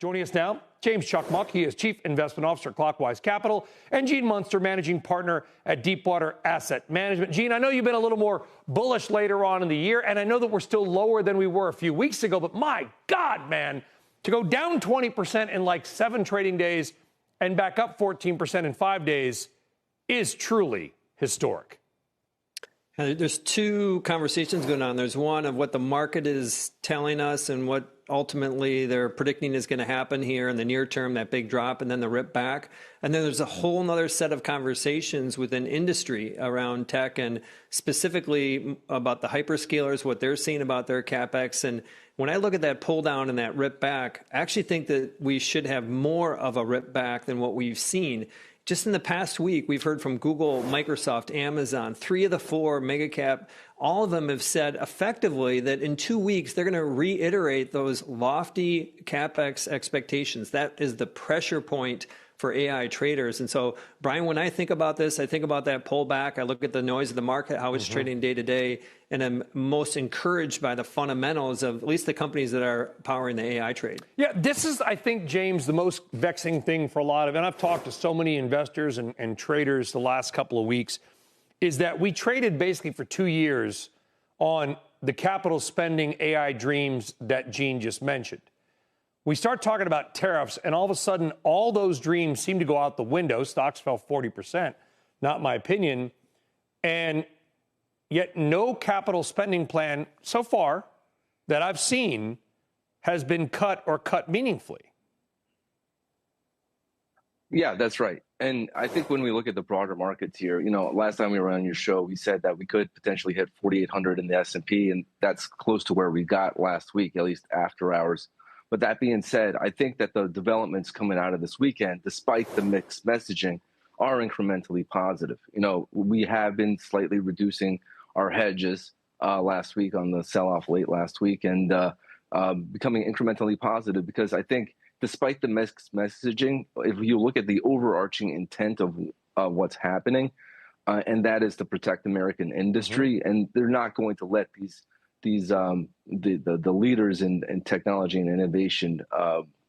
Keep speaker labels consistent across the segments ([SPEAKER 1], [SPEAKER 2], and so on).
[SPEAKER 1] Joining us now, James Cakmak. He is Chief Investment Officer at Clockwise Capital, and Gene Munster, Managing Partner at Deepwater Asset Management. Gene, I know you've been a little more bullish later on in the year, and I know that we're still lower than we were a few weeks ago, but my God, man, to go down 20% in like 7 trading days and back up 14% in 5 days is truly historic.
[SPEAKER 2] There's two conversations going on. There's one of what the market is telling us and what ultimately they're predicting is going to happen here in the near term, that big drop, and then the rip back. And then there's a whole nother set of conversations within industry around tech and specifically about the hyperscalers, what they're seeing about their CapEx. And when I look at that pull down and that rip back, I actually think that we should have more of a rip back than what we've seen. Just in the past week, we've heard from Google, Microsoft, Amazon, 3 of the 4 mega cap. All of them have said effectively that in 2 weeks, they're going to reiterate those lofty CapEx expectations. That is the pressure point for AI traders. And so, Brian, when I think about this, I think about that pullback. I look at the noise of the market, how it's trading day to day, and I'm most encouraged by the fundamentals of at least the companies that are powering the AI trade.
[SPEAKER 1] Yeah, this is, I think, James, the most vexing thing for a lot of, and I've talked to so many investors and traders the last couple of weeks, is that we traded basically for 2 years on the capital spending AI dreams that Gene just mentioned. We start talking about tariffs, and all of a sudden, all those dreams seem to go out the window. Stocks fell 40%, not my opinion. And yet no capital spending plan so far that I've seen has been cut or cut meaningfully.
[SPEAKER 3] Yeah, that's right. And I think when we look at the broader markets here, you know, last time we were on your show, we said that we could potentially hit 4,800 in the S&P, and that's close to where we got last week, at least after hours. But that being said, I think that the developments coming out of this weekend, despite the mixed messaging, are incrementally positive. You know, we have been slightly reducing our hedges last week on the sell-off late last week and becoming incrementally positive because I think despite the mixed messaging, if you look at the overarching intent of what's happening, and that is to protect American industry, and they're not going to let the leaders in technology and innovation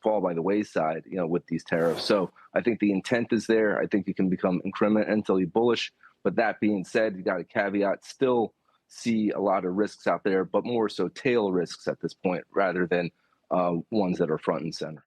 [SPEAKER 3] fall by the wayside, you know, with these tariffs. So I think the intent is there. I think you can become incrementally bullish. But that being said, you got a caveat, still see a lot of risks out there, but more so tail risks at this point rather than ones that are front and center.